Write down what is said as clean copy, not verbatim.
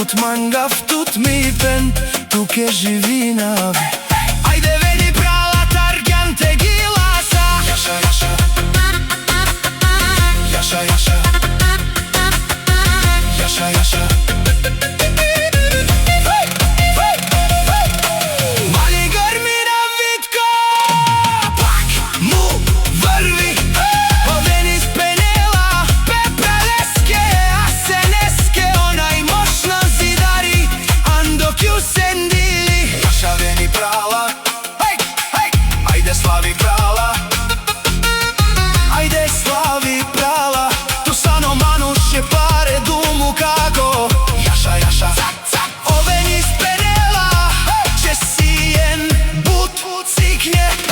put mangav, tut mi pen, tu ke živinav. Ajde vedi prala targan te gilasa. Jaša, jaša, jaša, jaša, jaša, jaša. Mali grmi na vitko, pak mu vrvi. Oveni iz penela, pepraleske, a seneske, onaj moćno zidari, andok ju sendili. Jaša veni prala, hej, hej, ajde slavi prala, ajde slavi prala. Tu sano manuše pare dumu kako. Jaša, jaša, oven iz penela, će sijen but ciknje.